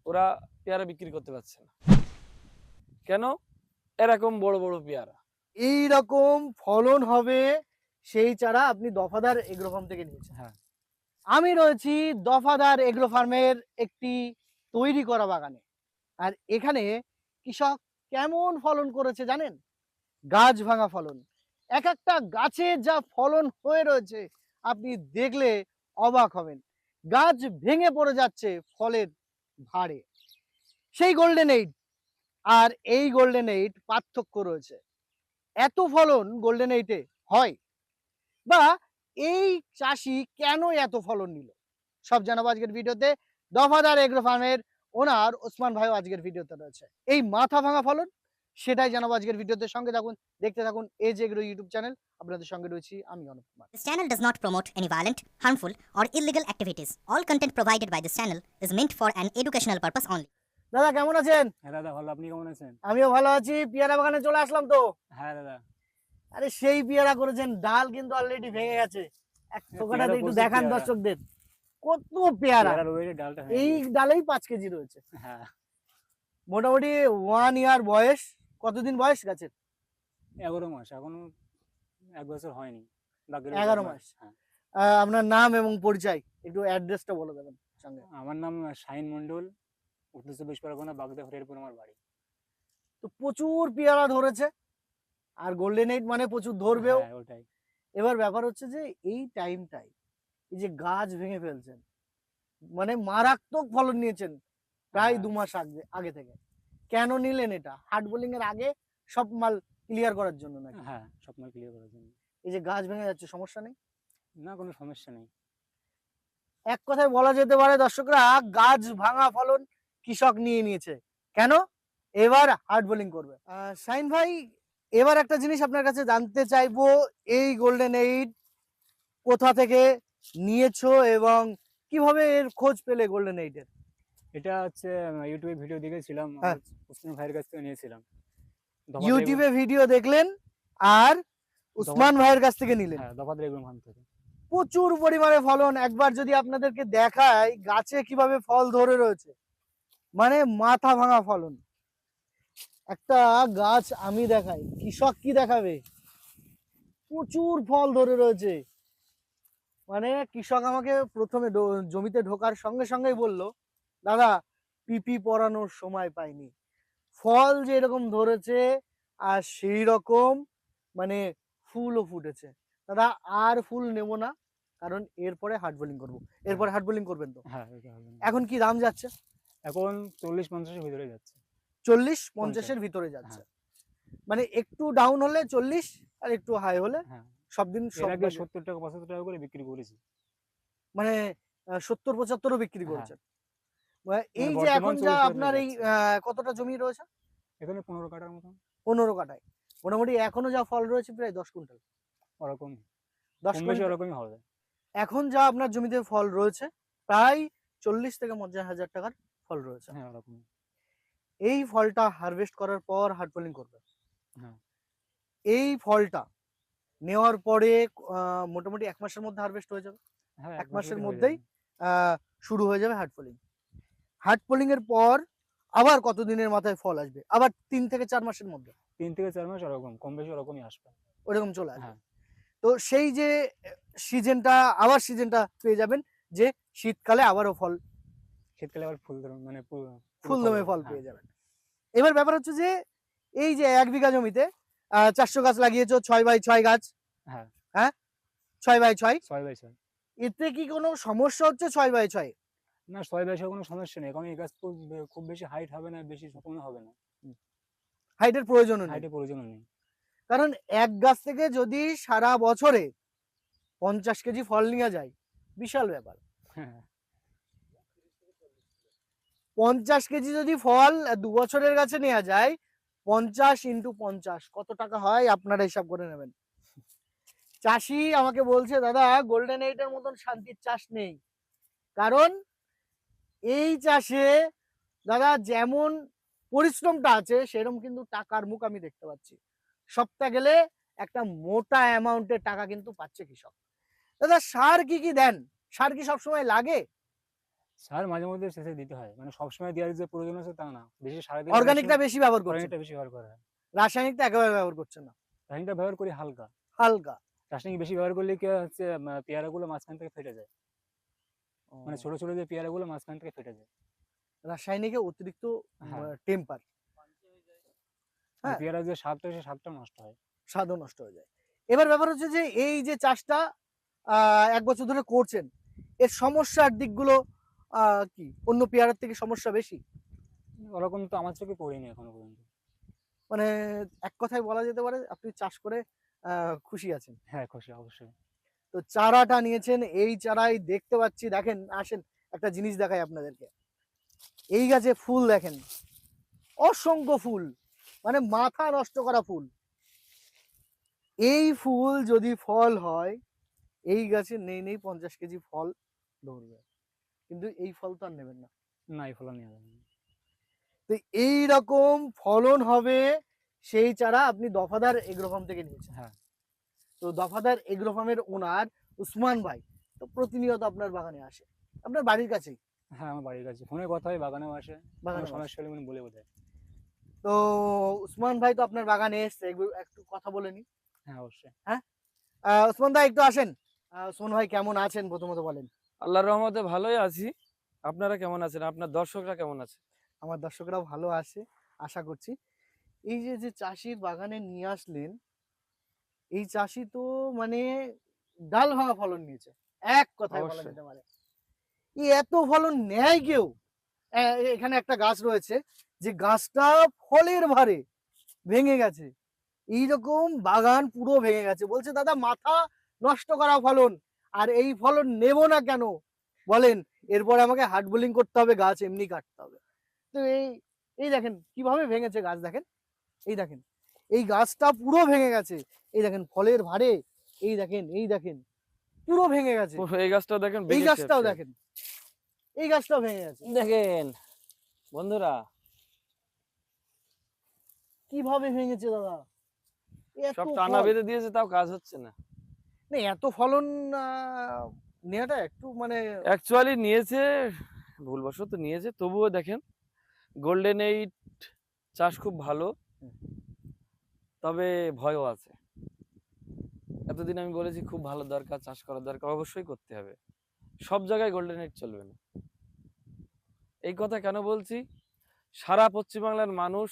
ওরা পেয়ারা বিক্রি করতে পারছে না। কেন? এরকম বড় বড় পেয়ারা। এই রকম ফলন হবে সেই চারা আপনি দফাদার এগ্রো ফার্ম থেকে নিয়েছেন। হ্যাঁ। আমি রয়েছি দফাদার এগ্রো ফার্মের একটি তৈরি করা বাগানে। আর এখানে কৃষক কেমন ফলন করেছে জানেন? গাছ ভাঙা ফলন। এক একটা গাছে যা ফলন হয়ে রয়েছে আপনি দেখলে অবাক হবেন। গাছ ভেঙে পড়ে যাচ্ছে ফলের ভারে। সেই গোল্ডেন এইট আর এই গোল্ডেন এইট পার্থক্য রয়েছে। এত ফলন গোল্ডেন এইটে হয় বা এই চাষি কেন এত ফলন নিল, সব জানাবো আজকের ভিডিওতে। দফাদার এগ্রো ফার্মের ওনার ওসমান ভাইও আজকের ভিডিওতে রয়েছে। এই মাথা ভাঙা ফলন সেটাই জানাবো আজকের ভিডিওতে। সঙ্গে থাকুন, দেখতে থাকুন এজ এগ্রো ইউটিউব চ্যানেল। আপনাদের সঙ্গে রয়েছি আমি Anup Kumar. This channel does not promote any violent, harmful, or illegal activities. All content provided by this channel is meant for an educational purpose only. দাদা কেমন আছেন? হ্যাঁ দাদা ভালো, আপনি কেমন আছেন? আমিও ভালো আছি। পেয়ারা বাগানে চলে আসলাম তো। হ্যাঁ দাদা। আরে সেই পেয়ারা করেছেন, ডাল কিন্তু অলরেডি ভেঙে গেছে। এক ঠোকাটা একটু দেখান দর্শকদের, কত পেয়ারা। এই ডালেই 5 কেজি রয়েছে। হ্যাঁ, মোটামুটি 1 ইয়ার বয়স। কতদিন বয়স গাছের? 11 মাস, এখনো 1 বছর হয়নি। 11 মাস। আপনার নাম এবং পরিচয় একটু অ্যাড্রেসটা বলে দেবেন সঙ্গে। আমার নাম শাহিন মন্ডল, উত্তর 24 পরগনা, বাগদা হরিয়ারপুর আমার বাড়ি। তো প্রচুর পেয়ারা ধরেছে, আর গোল্ডেন এইট মানে প্রচুর ধরবেও। হ্যাঁ ওটাই। এবার ব্যাপার হচ্ছে যে এই টাইমটাই এই যে গাছ ভেঙে ফেলছেন, মানে মারাত্মক ফলন নিয়েছেন প্রায় 2 মাস আগে থেকে। কেন নিলেন এটা? হার্ড বোলিং এর আগে সব মাল ক্লিয়ার করার জন্য নাকি? হ্যাঁ, সব মাল ক্লিয়ার করার জন্য। এই যে গাছ ভেঙে যাচ্ছে, সমস্যা নেই? না, কোনো সমস্যা নেই। এক কথায় বলা যেতে পারে দর্শকরা, গাছ ভাঙা ফলন কৃষক নিয়ে নিয়েছে। কেন? এবার হার্ড বোলিং করবে। শাহিন ভাই, এবার একটা জিনিস আপনার কাছে জানতে চাইবো, এই গোল্ডেন এইট কোথা থেকে নিয়েছো এবং কিভাবে এর খোঁজ পেলে গোল্ডেন এইটের? এটা হচ্ছে ইউটিউবে ভিডিও দেখেছিলাম, হ্যাঁ। উসমান ভাইয়ের কাছ থেকে নিয়েছিলাম। ইউটিউবে ভিডিও দেখলেন আর উসমান ভাইয়ের কাছ থেকে নিলেন। হ্যাঁ, দফাদার এগ্রো ফার্ম থেকে। প্রচুর পরিমাণে ফলন। একবার যদি আপনাদেরকে দেখাই গাছে কিভাবে ফল ধরে রয়েছে, মানে মাথা ভাঙা ফলন। একটা গাছ আমি দেখাই, কৃষক কি দেখাবে? প্রচুর ফল ধরে রয়েছে। মানে কৃষক আমাকে প্রথমে জমিতে ঢোকার সঙ্গে সঙ্গেই বলল, দাদা পিপি পরানোর সময় পাইনি, ফল যে এরকম ধরেছে আর সেই রকম মানে ফুলও ফুটেছে। দাদা আর ফুল নেব না, কারণ এরপরে হার্ড বোলিং করবো। এরপরে হার্ড বোলিং করবেন তো? হ্যাঁ, এটা হবে না। এখন কি দাম যাচ্ছে? এখন 40-50 এর ভিতরে যাচ্ছে। 40-50 এর ভিতরে যাচ্ছে। মানে একটু ডাউন হলে 40 আর একটু হাই হলে হ্যাঁ, সব দিন এর আগে 70 টাকা 75 টাকা করে বিক্রি করেছি। মানে 70-75ও বিক্রি করেছেন। এই যে বর্তমান এখন যা 40 টাকা আপনার এই যাচ্ছে। কতটা জমি রয়েছে? এখানে 15 কাঠার মতো। 15 কাঠায় মোটামুটি এখনো যা ফল রয়েছে প্রায় 10 কুইন্টাল। ওরকম 10 কম বেশি কুইন্টাল ওরকমই হবে। এখন যা আপনার জমিতে ফল রয়েছে প্রায় 40 থেকে 50 হাজার টাকার ফল রয়েছে। হ্যাঁ, ওরকম। এই ফলটা হারভেস্ট করার পর হার্ড বোলিং করবে। হ্যাঁ। এই ফলটা নেওয়ার পরে মোটামুটি 1 মাসের মধ্যে হারভেস্ট হয়ে যাবে। হ্যাঁ, 1 মাসের মধ্যেই শুরু হয়ে যাবে হার্ড বোলিং। হার্ড বোলিং এর পর আবার কতদিনের মাথায় ফল আসবে? আবার 3 থেকে 4 মাসের মধ্যে। 3 থেকে 4 মাস ওরকম, কম বেশি ওরকমই আসবে। ওরকম চলে আসবে। হ্যাঁ। তো সেই যে সিজনটা আবার সিজনটা পেয়ে যাবেন যে শীতকালে আবারও ফল, শীতকালে আবার ফুল ধরুন মানে ফুলদমে ফল পেয়ে যাবেন। এবার ব্যাপার হচ্ছে যে এই যে 1 বিঘা জমিতে 400 গাছ লাগিয়েছো, 6x6 গাছ। হ্যাঁ। হ্যাঁ, 6x6। 6x6। এতে কি কোনো সমস্যা হচ্ছে 6x6? না, 6x6 কোনো সমস্যা নেই, কারণ এই গাছ খুব বেশি হাইট হবে না, বেশি শুকনো হবে না। হাইটের প্রয়োজনও নেই। হাইটের প্রয়োজনও নেই। কারণ এক গাছ থেকে যদি সারা বছরে 50 কেজি ফল নিয়ে যায়, বিশাল ব্যাপার। হ্যাঁ। 50 কেজি যদি ফল 2 বছরের গাছে নেওয়া যায়, 50 × 50 কত টাকা হয় আপনারা হিসাব করে নেবেন। চাষি আমাকে বলছে, দাদা গোল্ডেন এইটের মতন শান্তির চাষ নেই। কারণ এই চাষে দাদা যেমন পরিশ্রমটা আছে সেরকম কিন্তু টাকার মুখ আমি দেখতে পাচ্ছি। সপ্তাহ গেলে একটা মোটা অ্যামাউন্টের টাকা কিন্তু পাচ্ছে কৃষক। দাদা সার কি দেন? সার কি সবসময় লাগে? সার মাঝে মধ্যে শেষে দিতে হয়, মানে সবসময় দেওয়ার যে প্রয়োজন আছে তা না, বেশি সার দিলে অর্গানিকটা বেশি ব্যবহার করছেন, অর্গানিকটা বেশি ব্যবহার করা হয়। রাসায়নিকটা একেবারে ব্যবহার করছেন না, রাসায়নিকটা ব্যবহার করি হালকা। হালকা। রাসায়নিক বেশি ব্যবহার করলে কি হচ্ছে, পেয়ারাগুলো মাঝখান থেকে ফেটে যায়, মানে ছোট ছোট যে পেয়ারাগুলো মাঝখান থেকে ফেটে যায়। রাসায়নিকে অতিরিক্ত হ্যাঁ। টেম্পার, হ্যাঁ। পেয়ারার যে স্বাদটা সেই স্বাদটা নষ্ট হয়। স্বাদও নষ্ট হয়ে যায়। এবার ব্যাপার হচ্ছে যে এই যে চাষটা ১ বছর ধরে করছেন, এর সমস্যার দিকগুলো কি অন্য পেয়ারার থেকে সমস্যা বেশি? ওরকম তো আমার চোখে পড়েনি এখনো পর্যন্ত। মানে এক কথায় বলা যেতে পারে আপনি চাষ করে খুশি আছেন। হ্যাঁ, খুশি অবশ্যই। তো চারাটা নিয়েছেন, এই চারাই দেখতে পাচ্ছি, দেখেন আসেন একটা জিনিস দেখাই আপনাদেরকে। এই গাছে ফুল দেখেন, অসংখ্য ফুল, মানে মাথা নষ্ট করা ফুল। এই ফুল যদি ফল হয়, এই গাছে নেই 50 কেজি ফল ধরবে, কিন্তু এই ফল তো আর নেবেন না। না, এই ফলন নেওয়া যাবে না। তো এইরকম ফলন হবে সেই চারা আপনি দফাদার এগ্রো ফার্ম থেকে নিয়েছেন। হ্যাঁ। তো দফাদার এগ্রো ফার্মের ওনার উসমান ভাই তো প্রতিনিয়ত আপনার বাগানে আসে, আপনার বাড়ির কাছেই। হ্যাঁ, আমার বাড়ির কাছে ফোনে কথা হয়, বাগানেও আসে, বাগানে কোনো সমস্যা হলে উনি বলে বোঝায়। তো উসমান ভাই তো আপনার বাগানে এসছে, একটু কথা বলে নি। হ্যাঁ, অবশ্যই। উসমান ভাই একটু আসেন। উসমান ভাই কেমন আছেন প্রথমত বলেন। আল্লাহর রহমতে ভালোই আছি। আপনারা কেমন আছেন? আপনার দর্শকরা কেমন আছে? আমার দর্শকরাও ভালো আছে আশা করছি। এই যে যে চাষির বাগানে নিয়ে আসলেন, এই চাষি তো মানে ডাল ভাঙা ফলন নিয়েছে, এক কথায় বলা অবশ্যই। যেতে পারে। এই এত ফলন নেয় কেউ? এখানে একটা গাছ রয়েছে যে গাছটা ফলের ভারে ভেঙে গেছে, এইরকম বাগান পুরো ভেঙে গেছে, বলছে দাদা মাথা নষ্ট করা ফলন, আর এই ফলন নেব না কেন বলেন, এরপরে আমাকে হার্ড বোলিং করতে হবে, গাছ এমনি কাটতে হবে। তো এই দেখেন কিভাবে ভেঙেছে গাছ, দেখেন এই দেখেন, এই গাছটা পুরো ভেঙে গেছে, এই দেখেন ফলের ভারে, এই দেখেন পুরো ভেঙে গেছে। এই গাছটাও দেখেন, এই বেঁকে গাছটাও খেয়েছে। দেখেন, এই গাছটাও ভেঙে গেছে। দেখেন বন্ধুরা, কিভাবে ভেঙেছে দাদা, এত সব টানা ফল। বেঁধে দিয়েছে, তাও কাজ হচ্ছে না। না, এত ফলন নেওয়াটা একটু মানে অ্যাকচুয়ালি নিয়েছে, ভুলবশত নিয়েছে, তবুও দেখেন গোল্ডেন এইট চাষ খুব ভালো, তবে ভয়ও আছে। এতদিন আমি বলেছি খুব ভালো দরকার, চাষ করার দরকার, অবশ্যই করতে হবে, সব জায়গায় গোল্ডেন এইট চলবে না। এই কথা কেন বলছি? সারা পশ্চিমবাংলার মানুষ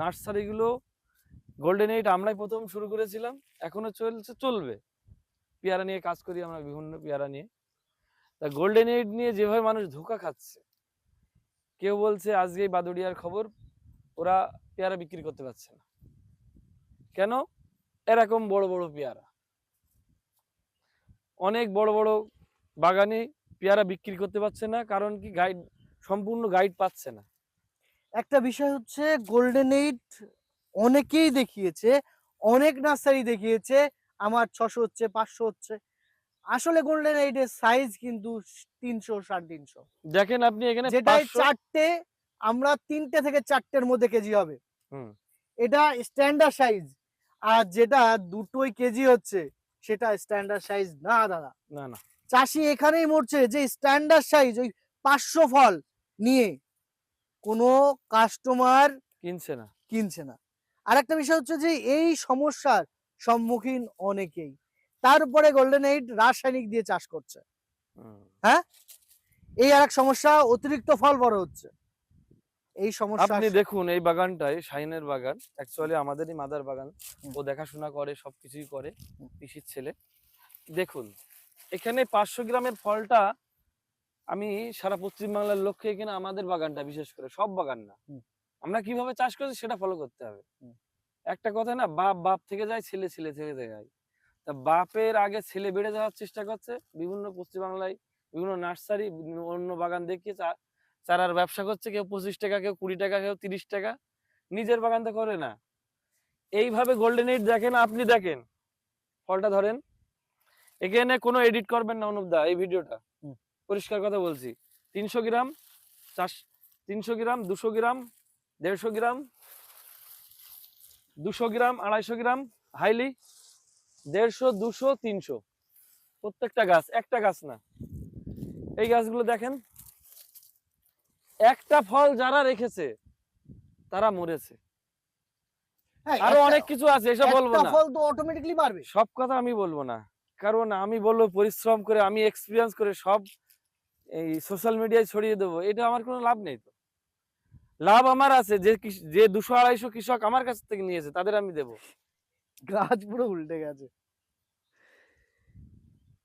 নার্সারিগুলো গোল্ডেন এইট আমরাই প্রথম শুরু করেছিলাম, এখনো চলবে। পেয়ারা নিয়ে কাজ করি আমরা, বিভিন্ন পেয়ারা নিয়ে। তা গোল্ডেন এইট নিয়ে যেভাবে মানুষ ধোঁকা খাচ্ছে, কেউ বলছে আজকেই বাদুড়িয়ার খবর, ওরা পেয়ারা বিক্রি করতে পারছে না কেন? এরকম বড় বড় পেয়ারা, অনেক বড় বড় বাগানে পেয়ারা বিক্রি করতে পারছে না, কারণ কি গাইড, সম্পূর্ণ গাইড পাচ্ছে না। একটা বিষয় হচ্ছে গোল্ডেন এইট অনেকেই দেখিয়েছে, অনেক নার্সারি দেখিয়েছে আমার 600 হচ্ছে 500 হচ্ছে, আসলে গোল্ডেন এইটের সাইজ কিন্তু 300 350। দেখেন আপনি এখানে যেটাই 500 চারটে, আমরা 3টে থেকে 4টের মধ্যে কেজি হবে, হুম, এটা স্ট্যান্ডার্ড সাইজ। আর যেটা দুটোই কেজি হচ্ছে সেটা স্ট্যান্ডার্ড সাইজ না দাদা। না না, চাষি এখানেই মরছে যে স্ট্যান্ডার্ড সাইজ ওই 500 ফল নিয়ে কোনো কাস্টমার কিনছে না। কিনছে না। আর একটা বিষয় হচ্ছে যে এই সমস্যার সম্মুখীন অনেকেই, তারপরে গোল্ডেন এইট রাসায়নিক দিয়ে চাষ করছে। হুম। এই আর এক সমস্যা, অতিরিক্ত ফল বড় হচ্ছে, এই সমস্যা। আপনি দেখুন এই বাগানটায়, শাহিনের বাগান, অ্যাকচুয়ালি আমাদেরই মাদার বাগান, হুম। ও দেখাশোনা করে, সবকিছুই করে, পিসির ছেলে। দেখুন এখানে 500 গ্রামের ফলটা আমি সারা পশ্চিমবাংলার লক্ষ্যে, এখানে আমাদের বাগানটা বিশেষ করে, সব বাগান না, আমরা কিভাবে চাষ করছি সেটা ফলো করতে হবে। একটা কথা না, বাপ বাপ থেকে যায়, ছেলে ছেলে থেকে যায়। তা বাপের আগে ছেলে বেড়ে যাওয়ার চেষ্টা করছে, বিভিন্ন পশ্চিমবাংলায় বিভিন্ন নার্সারি, অন্য বাগান দেখিয়ে চারার ব্যবসা করছে, কেউ 25 টাকা, কেউ 20 টাকা, কেউ 30 টাকা, নিজের বাগানটা করে না। এইভাবে গোল্ডেন এইট দেখেন, আপনি দেখেন ফলটা ধরেন, এখানে কোনো এডিট করবেন না অনুপ দা, এই ভিডিওটা পরিষ্কার কথা বলছি। 300 গ্রাম 300 গ্রাম 200 গ্রাম 150 গ্রাম 200 গ্রাম 250 গ্রাম, হাইলি 150, 200, 300 প্রত্যেকটা গাছ, একটা গাছ না। এই গাছগুলো দেখেন একটা ফল যারা রেখেছে তারা মরেছে। হ্যাঁ, আরো একটা- অনেক কিছু আছে, এসব বলবো একটা না, ফল তো অটোমেটিক্যালি বাড়বে। সব কথা আমি বলবো না, কারণ আমি বলবো পরিশ্রম করে, আমি এক্সপিরিয়েন্স করে সব এই সোশ্যাল মিডিয়ায় ছড়িয়ে দেবো, এটা আমার কোনো লাভ নেই। তো লাভ আমার আছে, যে 200-250 কৃষক আমার কাছ থেকে নিয়েছে তাদের আমি দেবো। গাছ পুরো উল্টে গেছে।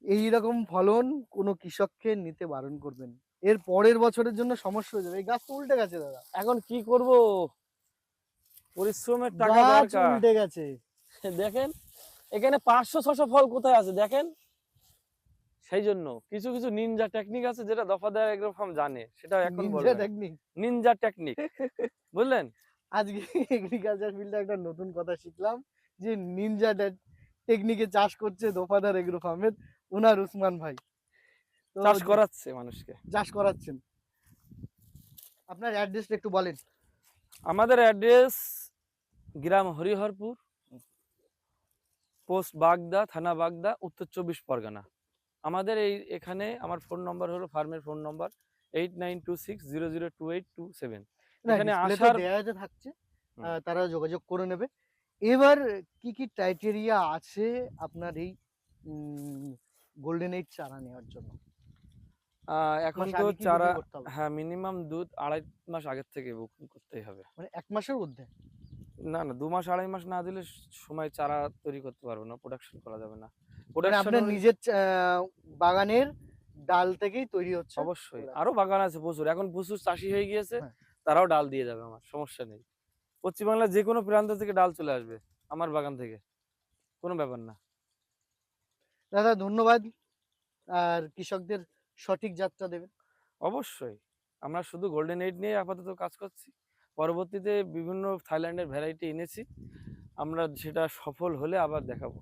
এইরকম ফলন কোনো কৃষককে নিতে বারণ করবেন, এর পরের বছরের জন্য সমস্যা হয়ে যাবে। এই গাছ তো উল্টে গেছে দাদা, এখন কি করব, পরিশ্রমের টাকা গাছ দরকার। উল্টে গেছে। দেখেন এখানে 500-600 ফল কোথায় আছে দেখেন। সেই জন্য কিছু কিছু নিনজা টেকনিক আছে যেটা দফাদার এগ্রো ফার্ম জানে, সেটা এখন নিনজা বলবো না। টেকনিক। নিনজা টেকনিক, বুঝলেন? আজকে এগ্রিকালচার ফিল্ডে একটা নতুন কথা শিখলাম, যে নিনজা টেকনিকে চাষ করছে দফাদার এগ্রো ফার্মের ওনার উসমান ভাই। তো চাষ করাচ্ছে মানুষকে। চাষ করাচ্ছেন। আপনার অ্যাড্রেসটা একটু বলেন। আমাদের অ্যাড্রেস গ্রাম হরিহরপুর, পোস্ট বাগদা, থানা বাগদা, উত্তর 24 পরগনা। আমাদের এখানে আমার ফোন নম্বর হলো, ফার্মের ফোন নম্বর 8926002827। না, এখানে ডিসপ্লেতে আসার দেয়া আছে থাকছে, হুম। তারা যোগাযোগ করে নেবে। এবার কি কি ক্রাইটেরিয়া আছে আপনার এই গোল্ডেন এইট চারা নেওয়ার জন্য? এখন মাস তো আগে কি চারা, booking করতে হবে? হ্যাঁ মিনিমাম 2-2.5 মাস আগের থেকে বুকিং করতেই হবে। মানে 1 মাসের ঊর্ধ্বে? না না, 2 মাস 2.5 মাস না দিলে সময় চারা তৈরি করতে পারবো না, প্রোডাকশন করা যাবে না। মানে প্রোডাকশন আপনার নিজের বাগানের ডাল থেকেই তৈরি হচ্ছে? অবশ্যই, product। আরো বাগান আছে প্রচুর, এখন প্রচুর চাষি হয়ে গিয়েছে, হ্যাঁ। তারাও ডাল দিয়ে যাবে, আমার সমস্যা নেই। পশ্চিমবাংলার যে কোনো প্রান্ত থেকে ডাল চলে আসবে আমার বাগান থেকে, কোনো ব্যাপার না। দাদা ধন্যবাদ, আর কৃষকদের সঠিক যাত্রা দেবেন। অবশ্যই, আমরা শুধু গোল্ডেন এইট নিয়ে আপাতত কাজ করছি, পরবর্তীতে বিভিন্ন থাইল্যান্ডের ভ্যারাইটি এনেছি, আমরা সেটা সফল হলে আবার দেখাবো।